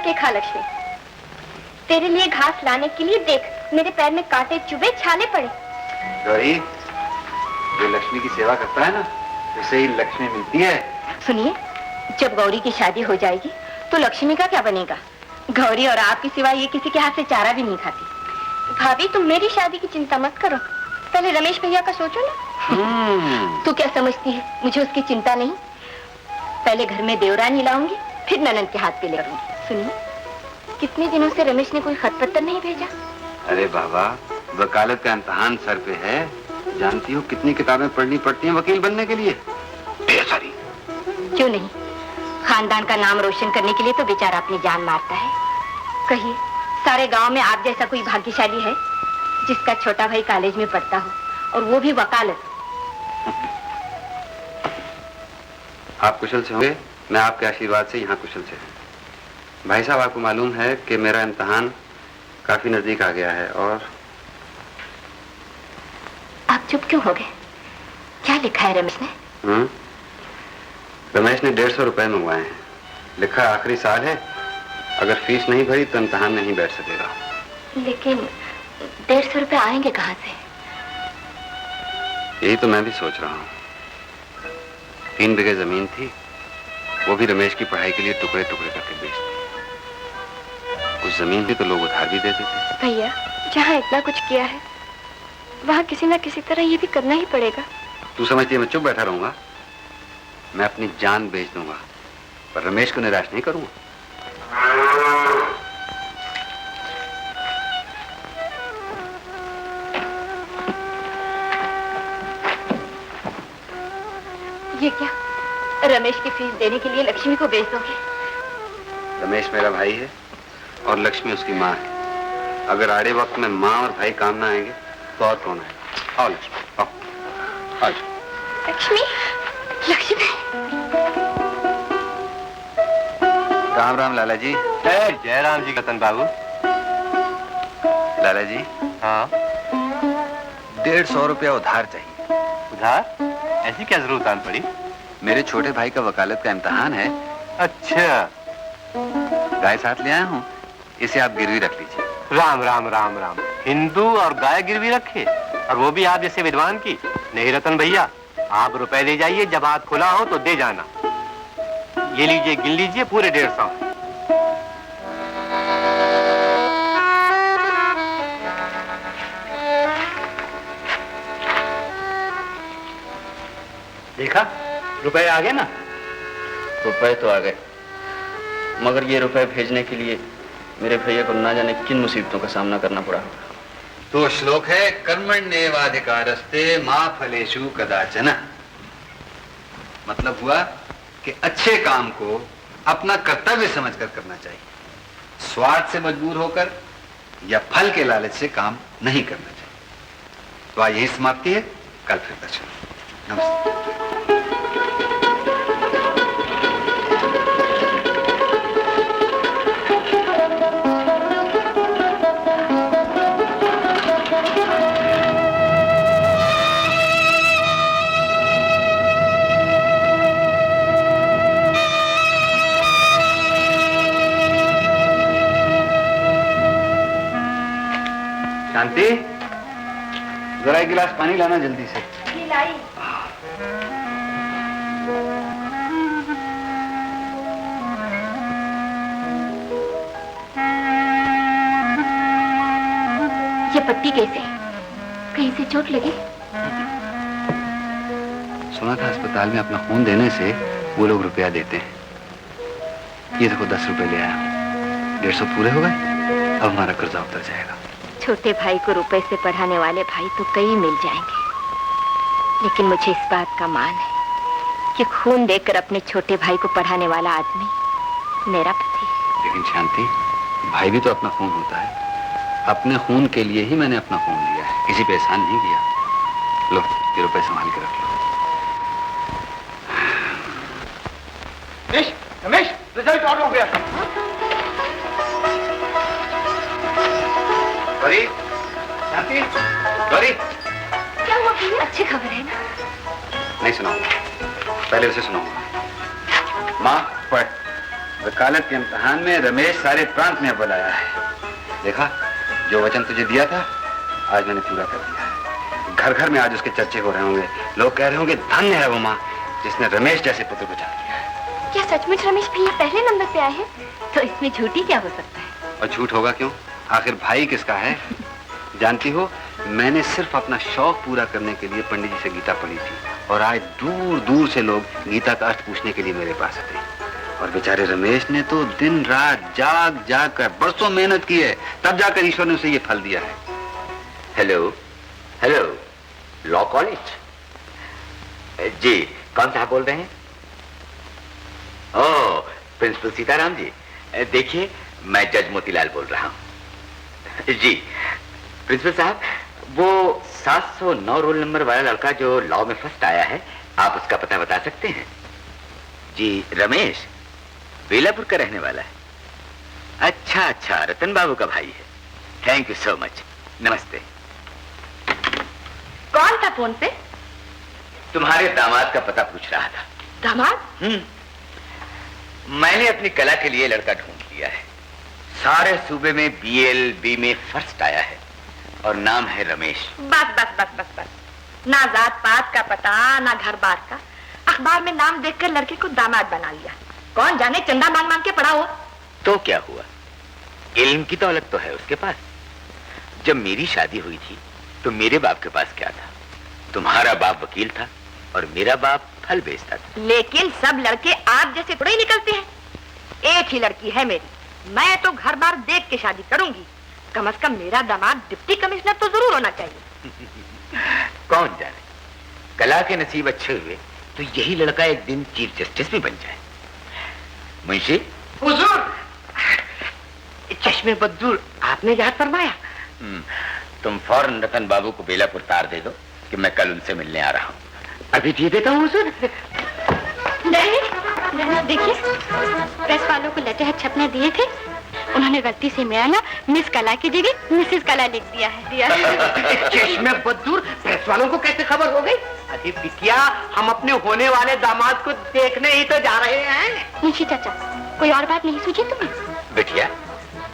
देखा लक्ष्मी, तेरे लिए घास लाने के लिए देख मेरे पैर में कांटे चुभे, छाले पड़े। गौरी, जो लक्ष्मी की सेवा करता है ना, उसे ही लक्ष्मी मिलती है। सुनिए, जब गौरी की शादी हो जाएगी तो लक्ष्मी का क्या बनेगा? गौरी और आपके सिवा ये किसी के हाथ से चारा भी नहीं खाती। भाभी, तुम मेरी शादी की चिंता मत करो, पहले रमेश भैया का सोचो ना। तू क्या समझती है मुझे उसकी चिंता नहीं? पहले घर में देवरानी लाऊंगी, फिर ननद के हाथ पे ले करूंगी। सुनिए, कितने दिनों से रमेश ने कोई खत पत्र नहीं भेजा? अरे बाबा, वकालत का इम्तिहान सर पे है, जानती हो कितनी किताबें पढ़नी पड़ती हैं वकील बनने के लिए? सारी। क्यों नहीं, खानदान का नाम रोशन करने के लिए तो बेचारा अपनी जान मारता है। कहिए, सारे गांव में आप जैसा कोई भाग्यशाली है जिसका छोटा भाई कॉलेज में पढ़ता हो, और वो भी वकालत? आप कुशल से होंगे, मैं आपके आशीर्वाद से यहाँ कुशल से हूँ। भाई साहब, आपको मालूम है कि मेरा इम्तिहान काफी नजदीक आ गया है। और आप चुप क्यों हो गए? क्या लिखा है रमेश ने? रमेश ने 150 रुपए मंगवाए हैं। लिखा आखिरी साल है, अगर फीस नहीं भरी तो इम्तिहान नहीं बैठ सकेगा। लेकिन 150 रुपए आएंगे कहाँ से? यही तो मैं भी सोच रहा हूँ। 3 बीघे जमीन थी, वो भी रमेश की पढ़ाई के लिए टुकड़े टुकड़े करके बेच दी। कुछ जमीन भी तो लोग उधार भी दे देते। भैया, जहाँ इतना कुछ किया है वहाँ किसी न किसी तरह ये भी करना ही पड़ेगा। तू समझती है मैं चुप बैठा रहूंगा? मैं अपनी जान बेच दूंगा, पर रमेश को निराश नहीं करूंगा। ये क्या? रमेश की फीस देने के लिए लक्ष्मी को बेच दोगे? रमेश मेरा भाई है और लक्ष्मी उसकी माँ है। अगर आड़े वक्त में माँ और भाई काम ना आएंगे तो और कौन आएगा? आओ लक्ष्मी, आओ, आओ। लक्ष्मी, लक्ष्मी। राम राम लाला जी। जय राम जी रतन बाबू। लाला जी, हाँ? 150 रुपया उधार चाहिए। उधार? ऐसी क्या जरूरत आन पड़ी? मेरे छोटे भाई का वकालत का इम्तिहान है। अच्छा। गाय साथ ले आया हूँ, इसे आप गिरवी रख लीजिए। राम राम राम राम, हिंदू और गाय गिरवी रखे, और वो भी आप जैसे विद्वान की? नहीं रतन भैया, आप रुपए ले जाइए, जब हाथ खुला हो तो दे जाना। ये लीजिए, गिन लीजिए, पूरे 150। देखा, रुपए आ गए ना? रुपए तो आ गए, मगर ये रुपए भेजने के लिए मेरे भैया को ना जाने किन मुसीबतों का सामना करना पड़ा होगा। तो श्लोक है, कर्मण्येवाधिकारस्ते मा फलेषु कदाचन। मतलब हुआ कि अच्छे काम को अपना कर्तव्य समझकर करना चाहिए, स्वार्थ से मजबूर होकर या फल के लालच से काम नहीं करना चाहिए। तो आज यही समाप्ति है, कल फिर दर्शन। नमस्ते। शांति, जरा एक गिलास पानी लाना जल्दी से। ये लाई। ये पट्टी कैसे? कहीं से चोट लगी? सुना था अस्पताल में अपना खून देने से वो लोग रुपया देते हैं। ये देखो 10 रुपए ले आया। 150 पूरे हो गए, अब हमारा कर्जा उतर जाएगा। छोटे भाई को रुपए से पढ़ाने वाले भाई तो कई मिल जाएंगे, लेकिन मुझे इस बात का मान है कि खून देकर अपने छोटे भाई को पढ़ाने वाला आदमी मेरा पति है। लेकिन शांति, भाई भी तो अपना खून होता है। अपने खून के लिए ही मैंने अपना खून लिया है, किसी पे एहसान नहीं किया। लो, ये रुपए संभाल के रख लो। रमेश, रमेश, रिजल्ट आउट हो गया। गौरी, शांति, गौरी। क्या हुआ भैया? अच्छी खबर है ना? नहीं सुनाऊंगा, पहले उसे सुनाऊंगा। माँ, पढ़। वकालत के इम्तिहान में रमेश सारे प्रांत में अव्वल आया है। देखा, जो वचन तुझे दिया था आज मैंने पूरा कर दिया है। घर घर में आज उसके चर्चे हो रहे होंगे। लोग कह रहे होंगे धन्य है वो माँ जिसने रमेश जैसे पुत्र को जन्म दिया है। क्या सचमुच रमेश भैया पहले नंबर पे आए हैं? तो इसमें झूठी क्या हो सकता है? और झूठ होगा क्यों? आखिर भाई किसका है? जानती हो, मैंने सिर्फ अपना शौक पूरा करने के लिए पंडित जी से गीता पढ़ी थी और आज दूर दूर से लोग गीता का अर्थ पूछने के लिए मेरे पास आते हैं। और बेचारे रमेश ने तो दिन रात जाग जाग कर बरसों मेहनत की है, तब जाकर ईश्वर ने उसे ये फल दिया है। हेलो हेलो, लॉ कॉलेज जी, कौन साहब बोल रहे हैं? ओह, प्रिंसिपल सीताराम जी। देखिए, मैं जज मोतीलाल बोल रहा हूँ। जी प्रिंसिपल साहब, वो 709 रोल नंबर वाला लड़का जो लॉ में फर्स्ट आया है, आप उसका पता बता सकते हैं? जी, रमेश बेलापुर का रहने वाला है। अच्छा अच्छा, रतन बाबू का भाई है। Thank you so much. नमस्ते। कौन था फोन पे? तुम्हारे दामाद का पता पूछ रहा था। दामाद? मैंने अपनी कला के लिए लड़का ढूंढ लिया है। सारे सूबे में BLB में फर्स्ट आया है और नाम है रमेश। बस बस बस बस बस, ना जात पात का पता, ना घर बार का। अखबार में नाम देखकर लड़के को दामाद बना लिया। कौन जाने चंदा मांग मांग के पड़ा हो। तो क्या हुआ, इल्म की दौलत तो है उसके पास। जब मेरी शादी हुई थी तो मेरे बाप के पास क्या था? तुम्हारा बाप वकील था और मेरा बाप फल बेचता था। लेकिन सब लड़के आप जैसे थोड़े ही निकलते हैं। एक ही लड़की है मेरी, मैं तो घर बार देख के शादी करूंगी। कम से कम मेरा दामाद डिप्टी कमिश्नर तो जरूर होना चाहिए। कौन जाने, कला के नसीब अच्छे हुए तो यही लड़का एक दिन चीफ जस्टिस भी बन जाए। मुंशी हुजूर, चश्मे बद्दूर आपने याद फरमाया। तुम फौरन रतन बाबू को बेलापुर तार दे दो कि मैं कल उनसे मिलने आ रहा हूँ। अभी दे देता हूँ हुजूर। देखिए, प्रेस वालों को लेटर छपने दिए थे, उन्होंने गलती से मेरा ना मिस कला की जगह मिसेस कला लिख दिया है। चश्मे बद्दूर प्रेस वालों को कैसे खबर हो गई? अरे बिटिया, हम अपने होने वाले दामाद को देखने ही तो जा रहे हैं। मुंशी चाचा, कोई और बात नहीं सूझी तुम्हें? बिटिया,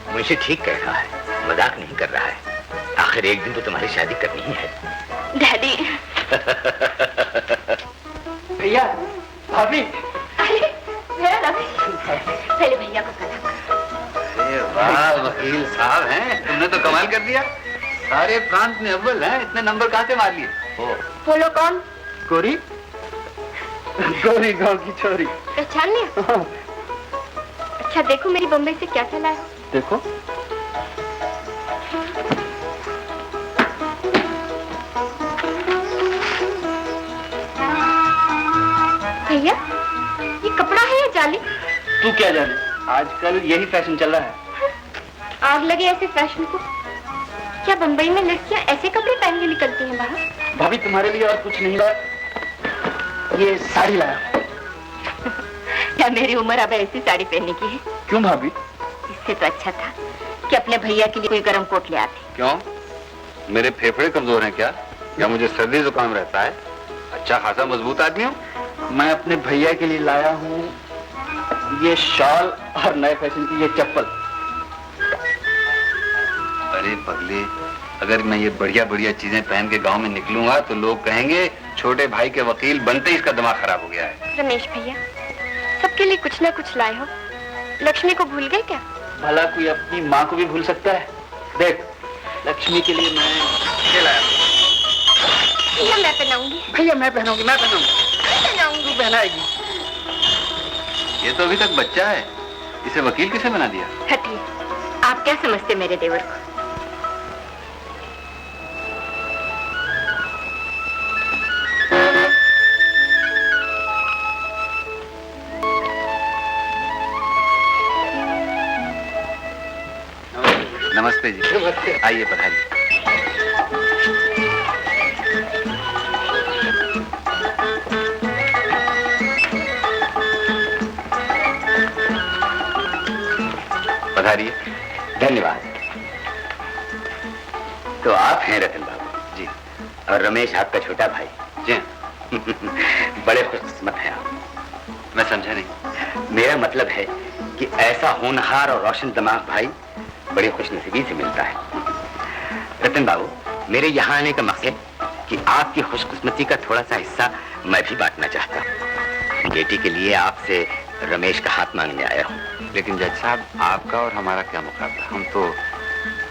मुंशी ठीक कह रहा है, मजाक नहीं कर रहा है। आखिर एक दिन तो तुम्हारी शादी करनी ही है। डैडी। भैया, भाभी। अरे मेरा रमेश, पहले भैया को कला। अरे वाह, वकील साहब हैं, तुमने तो कमाल कर दिया। सारे प्रांत में अव्वल हैं, इतने नंबर कहाँ से मार लिए? बोलो कौन? गोरी, गोरी गांव की छोरी। पहचान लिया? अच्छा देखो मेरी बम्बई से क्या क्या लाया। देखो। भैया, ये कपड़ा है या जाली? तू क्या जाने, आजकल यही फैशन चल रहा है। आग लगे ऐसे फैशन को। क्या बम्बई में लड़कियां ऐसे कपड़े पहन के निकलती हैं बाहर? भाभी, तुम्हारे लिए और कुछ नहीं लाया, ये साड़ी लाया। क्या मेरी उम्र अब ऐसी साड़ी पहनने की है? क्यों भाभी? इससे तो अच्छा था कि अपने भैया के लिए कोई गर्म कोट ले आते। क्यों, मेरे फेफड़े कमजोर हैं क्या? या मुझे सर्दी जुकाम रहता है? अच्छा खासा मजबूत आदमी हूँ। मैं अपने भैया के लिए लाया हूँ ये शॉल और नए फैशन की ये चप्पल। अरे पगले, अगर मैं ये बढ़िया बढ़िया चीजें पहन के गांव में निकलूंगा तो लोग कहेंगे छोटे भाई के वकील बनते ही इसका दिमाग खराब हो गया है। रमेश भैया, सबके लिए कुछ ना कुछ लाए हो। लक्ष्मी को भूल गए क्या? भला कोई अपनी माँ को भी भूल सकता है? देख, लक्ष्मी के लिए मैं ये लाया। भैया मैं पहनाऊंगी। भैया मैं पहनाऊंगी, मैं पहनाऊंगी। पहनाऊंगी। तू पहनाएगी। ये तो अभी तक बच्चा है, इसे वकील किसे बना दिया? हटिए, आप क्या समझते मेरे देवर को? नमस्ते जी। नमस्ते। आइए पधारिए। पधारिए। धन्यवाद। तो आप हैं रतन बाबू? जी। और रमेश आपका छोटा भाई? जी। बड़े खुशकिस्मत हैं आप। मैं समझा नहीं। मेरा मतलब है कि ऐसा होनहार और रोशन दिमाग भाई बड़ी खुशनसीबी से मिलता है। रतन बाबू, मेरे यहाँ आने का मकसद कि आपकी खुशकिस्मती का थोड़ा सा हिस्सा मैं भी बांटना चाहता हूँ। बेटी के लिए आपसे रमेश का हाथ मांगने आया हूँ। लेकिन जज साहब, आपका और हमारा क्या मुकाबला, हम तो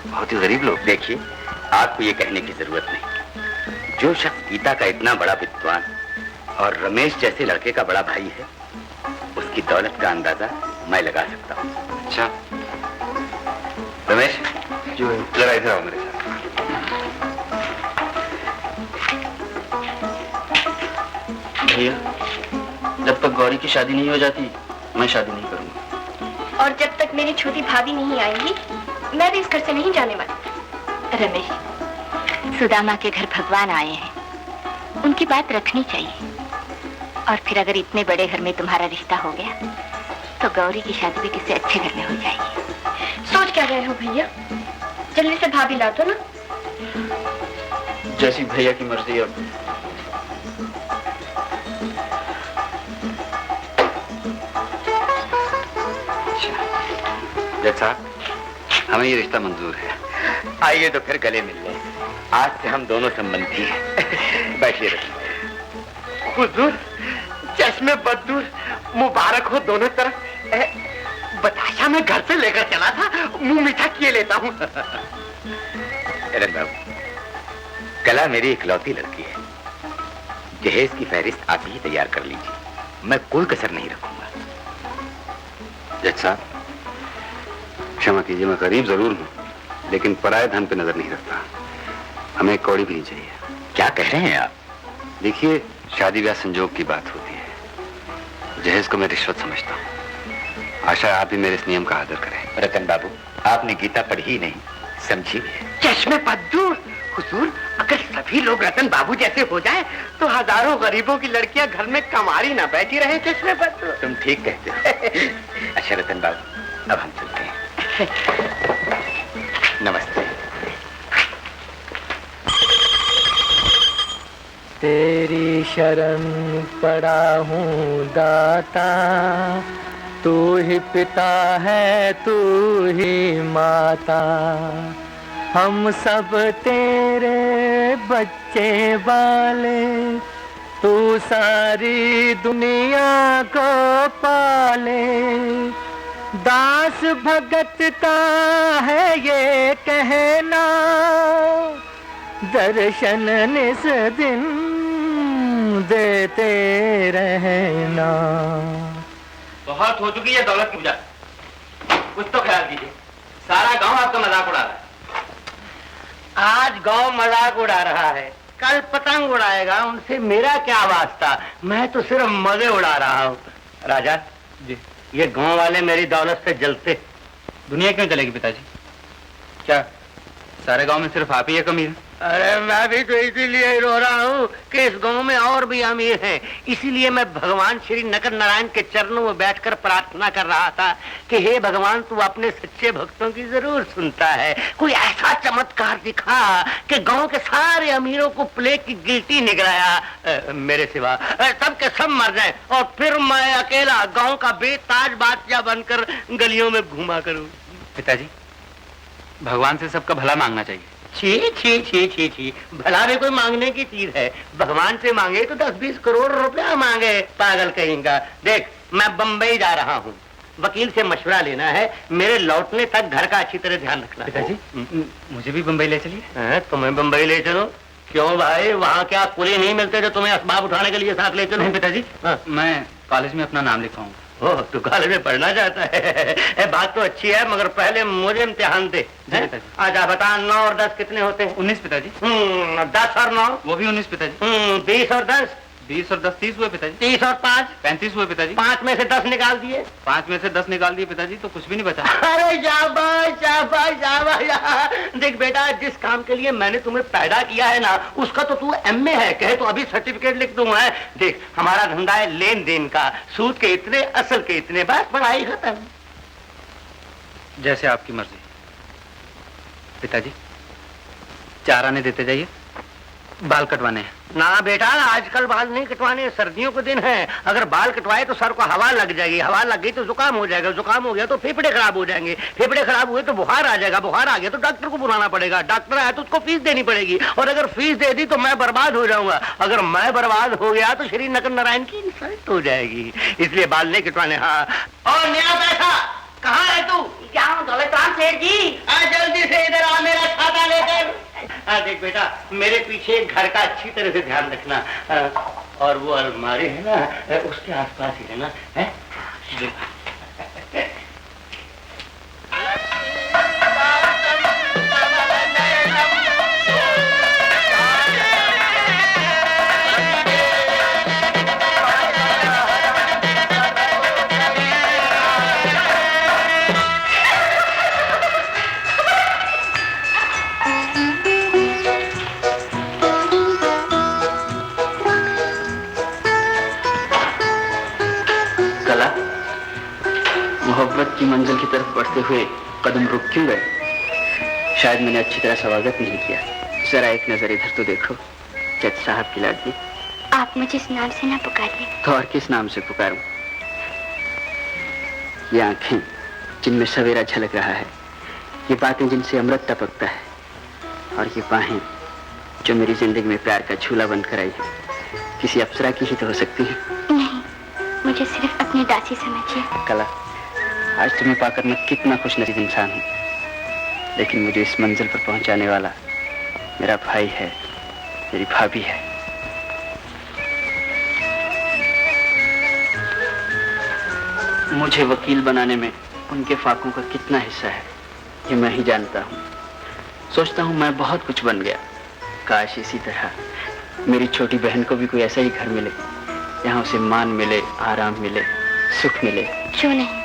बहुत ही गरीब लोग। देखिए, आपको ये कहने की जरूरत नहीं। जो शख्स गीता का इतना बड़ा विद्वान और रमेश जैसे लड़के का बड़ा भाई है, उसकी दौलत का अंदाजा मैं लगा सकता हूँ। अच्छा रमेश, जो जरा इधर आओ मेरे साथ। भैया, जब तक गौरी की शादी नहीं हो जाती मैं शादी नहीं करूंगा। और जब तक मेरी छोटी भाभी नहीं आएंगी मैं भी इस घर से नहीं जाने वाली। रमेश, सुदामा के घर भगवान आए हैं, उनकी बात रखनी चाहिए। और फिर अगर इतने बड़े घर में तुम्हारा रिश्ता हो गया तो गौरी की शादी भी किसी अच्छे घर में हो जाएगी। सोच क्या रहे हो भैया? जल्दी से भाभी ला दो ना। जैसी भैया की मर्जी। अब जज साहब, हमें ये रिश्ता मंजूर है। आइए तो फिर गले मिल लें। आज से हम दोनों संबंधी हैं। बैठिए रतन। हुजूर, चश्मे बदूर मुबारक हो दोनों तरफ। बताशा मैं घर से लेकर चला था, मुंह मीठा किए लेता हूँ। रतन बाबू, कला मेरी इकलौती लड़की है। जहेज की फहरिस्त आप ही तैयार कर लीजिए, मैं कोई कसर नहीं रखूंगा। जज साहब, क्षमा कीजिए, मैं गरीब जरूर हूँ लेकिन पराये धन पे नजर नहीं रखता। हमें एक कौड़ी भी नहीं चाहिए। क्या कह रहे हैं आप? देखिए, शादी ब्याह संजोग की बात होती है। जहेज को मैं रिश्वत समझता हूँ। आशा है आप भी मेरे इस नियम का आदर करें। रतन बाबू, आपने गीता पढ़ी ही नहीं, समझी भी है। चश्मे बदूर हुजूर, अगर सभी लोग रतन बाबू जैसे हो जाए तो हजारों गरीबों की लड़कियां घर में कमारी ना बैठी रहे। चश्मे बदूर, तुम ठीक कहते हो। अच्छा रतन बाबू, अब हम चलते हैं। नमस्ते। तेरी शरण पड़ा हूँ दाता, तू ही पिता है तू ही माता, हम सब तेरे बच्चे वाले, तू सारी दुनिया को पाले। दास भगत का है ये कहना, दर्शन निस दिन देते रहना। बहुत हो चुकी है दौलत की पूजा, कुछ तो ख्याल कीजिए। सारा गांव आपका मजाक उड़ा रहा है। आज गांव मजाक उड़ा रहा है, कल पतंग उड़ाएगा, उनसे मेरा क्या वास्ता। मैं तो सिर्फ मजे उड़ा रहा हूँ। राजा जी, ये गांव वाले मेरी दौलत से जलते। दुनिया क्यों चलेगी पिताजी? क्या सारे गांव में सिर्फ आप ही एक अमीर? अरे मैं भी तो इसीलिए ही रो रहा हूँ कि इस गांव में और भी अमीर हैं। इसीलिए मैं भगवान श्री नगर नारायण के चरणों में बैठकर प्रार्थना कर रहा था कि हे भगवान, तू अपने सच्चे भक्तों की जरूर सुनता है। कोई ऐसा चमत्कार दिखा कि गांव के सारे अमीरों को प्लेग की गिल्टी निकलाया मेरे सिवा, सब के सब मर जाए और फिर मैं अकेला गाँव का बेताज बादशाह बनकर गलियों में घूमा करूँ। पिताजी, भगवान से सबका भला मांगना चाहिए। छी छी छी छी छी, भला भी कोई मांगने की चीज है? भगवान से मांगे तो 10-20 करोड़ रुपया मांगे, पागल कहेंगा। देख, मैं बम्बई जा रहा हूँ, वकील से मशवरा लेना है, मेरे लौटने तक घर का अच्छी तरह ध्यान रखना। पिताजी, मुझे भी बम्बई ले चलिए। तुम्हें बम्बई ले चलो? क्यों भाई, वहाँ क्या कुली नहीं मिलते जो तुम्हें असबाब उठाने के लिए साथ ले चलो? नहीं पिताजी, मैं कॉलेज में अपना नाम लिखवाऊंगा। ओह, तू कॉलेज में पढ़ना चाहता है? बात तो अच्छी है, मगर पहले मुझे इम्तिहान दे। अच्छा बता, 9 और 10 कितने होते हैं? 19 पिताजी। 10 और 9? वो भी 19 पिताजी। 20 और 10? 20 और 10 30 हुए पिताजी। 30 और 5? 35 हुए पिताजी। 5 में से 10 निकाल दिए? 5 में से 10 निकाल दिए पिताजी, तो कुछ भी नहीं बचा। अरे शाबाश शाबाश शाबाश। देख बेटा, जिस काम के लिए मैंने तुम्हें पैदा किया है ना, उसका तो तू MA है, कहे तो अभी सर्टिफिकेट लिख दूंगा। देख, हमारा धंधा है लेन देन का, सूद के इतने असल के इतने, बस पढ़ाई खत्म। जैसे आपकी मर्जी। पिताजी, 4 आने देते जाइए। बाल कटवाने हैं। ना बेटा, आजकल बाल नहीं कटवाने, सर्दियों के दिन है। अगर बाल कटवाए तो सर को हवा लग जाएगी, हवा लग गई तो जुकाम हो जाएगा, जुकाम हो गया तो फेफड़े खराब हो जाएंगे, फेफड़े खराब हुए तो बुखार आ जाएगा, बुखार आ गया तो डॉक्टर को बुलाना पड़ेगा, डॉक्टर आया तो उसको फीस देनी पड़ेगी, और अगर फीस दे दी तो मैं बर्बाद हो जाऊंगा, अगर मैं बर्बाद हो गया तो श्री नकर नारायण की इंसल्ट हो जाएगी, इसलिए बाल नहीं कटवाने। हाँ, और नया पैसा कहाँ है तू? क्या हूँ दौलतराम सेठ जी? जल्दी से इधर आ, मेरा खाता लेकर। देख बेटा, मेरे पीछे घर का अच्छी तरह से ध्यान रखना, और वो अलमारी है ना, उसके आसपास ही रहना है। मोहब्बत की मंजिल की तरफ बढ़ते हुए कदम रुक क्यों गए? शायद मैंने अच्छी तरह स्वागत नहीं किया। जरा एक नजर इधर तो देखो, जज साहब की लाडली। आप मुझे इस नाम से ना पुकारिए। तो और किस नाम से पुकारूं? ये आंखें जिनमें सवेरा झलक रहा है, ये बातें जिनसे अमृत टपकता है, और ये बाहें जो मेरी जिंदगी में प्यार का झूला बनकर आई है, किसी अप्सरा की ही तो हो सकती है। नहीं, मुझे सिर्फ अपनी दासी समझिए। कला, आज तुम्हें पाकर मैं कितना खुशनसीब इंसान हूँ, लेकिन मुझे इस मंजिल पर पहुंचाने वाला मेरा भाई है, मेरी भाभी है। मुझे वकील बनाने में उनके फाकों का कितना हिस्सा है, ये मैं ही जानता हूँ। सोचता हूँ मैं बहुत कुछ बन गया, काश इसी तरह मेरी छोटी बहन को भी कोई ऐसा ही घर मिले, यहाँ उसे मान मिले, आराम मिले, सुख मिले। क्यों नहीं,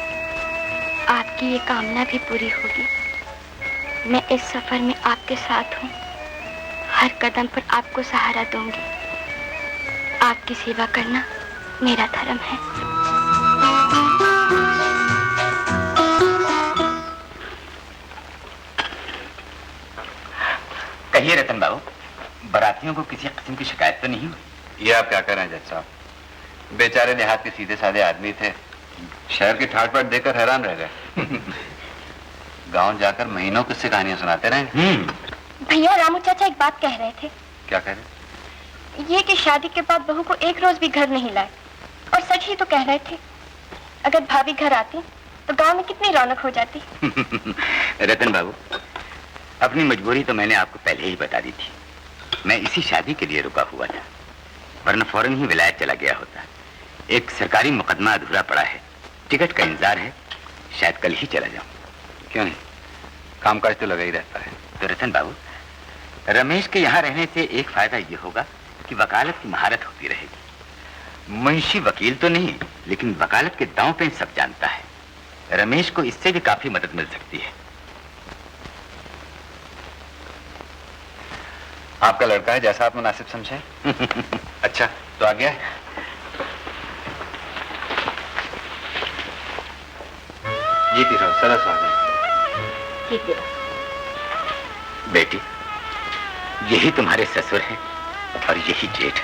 आपकी ये कामना भी पूरी होगी। मैं इस सफर में आपके साथ हूँ, हर कदम पर आपको सहारा दूंगी। आपकी सेवा करना मेरा धर्म है। कहिए रतन बाबू, बारातियों को किसी किस्म की शिकायत तो नहीं हुई? ये आप क्या कर रहे हैं जज साहब? बेचारे देहात के सीधे साधे आदमी थे, शहर की ठाट बाट देकर हैरान रह गए। गांव जाकर महीनों किससे कहानियां सुनाते रहे। भैया, रामू चाचा एक बात कह रहे थे। क्या कह रहे? ये कि शादी के बाद बहू को एक रोज भी घर नहीं लाए, और सच ही तो कह रहे थे। अगर भाभी घर आती तो गांव में कितनी रौनक हो जाती। रतन बाबू, अपनी मजबूरी तो मैंने आपको पहले ही बता दी थी। मैं इसी शादी के लिए रुका हुआ था, वरना फौरन ही विलायत चला गया होता। एक सरकारी मुकदमा अधूरा पड़ा है, टिकट का इंतजार है, शायद कल ही चला जाऊं। क्यों नहीं, कामकाज तो लगा ही रहता है। तो रतन बाबू, रमेश के यहाँ रहने से एक फायदा ये होगा कि वकालत की महारत होती रहेगी। मुंशी वकील तो नहीं, लेकिन वकालत के दांव पे सब जानता है। रमेश को इससे भी काफी मदद मिल सकती है। आपका लड़का है, जैसा आप मुनासिब समझे। अच्छा, तो आ गया है। जीती रहो, सरस स्वागत। बेटी, यही तुम्हारे ससुर हैं और यही जेठ।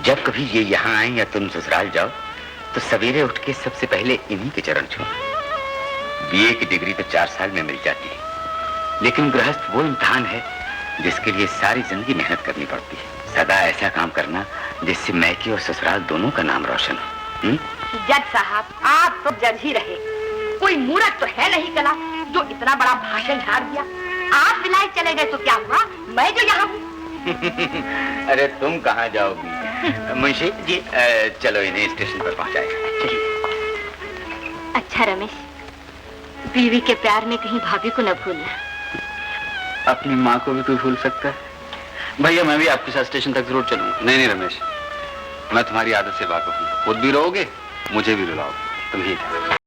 जब कभी ये यहाँ आए या तुम ससुराल जाओ तो सवेरे उठ के सबसे पहले इन्हीं के चरण छूना। बीए की डिग्री तो 4 साल में मिल जाती है, लेकिन गृहस्थ वो इम्तिहान है जिसके लिए सारी जिंदगी मेहनत करनी पड़ती है। सदा ऐसा काम करना जिससे मैके और ससुराल दोनों का नाम रोशन हो। जज साहब, आप तो जज ही रहे, कोई मूर्ख तो है नहीं कला जो इतना बड़ा भाषण झाड़ दिया। आप विलायत चले गए तो क्या हुआ, मैं जो यहाँ हूँ। अरे तुम कहाँ जाओगी? मुंशी जी, चलो इन्हें स्टेशन पर पहुँचाएगा। चलिए। अच्छा रमेश, बीवी के प्यार में कहीं भाभी को न भूलना। अपनी माँ को भी कोई भूल सकता है? भैया, मैं भी आपके साथ स्टेशन तक जरूर चलूंगा। नहीं रमेश, मैं तुम्हारी आदत से वाकिफ हूँ। खुद भी रहोगे, मुझे भी रुलाओगे, तुम ही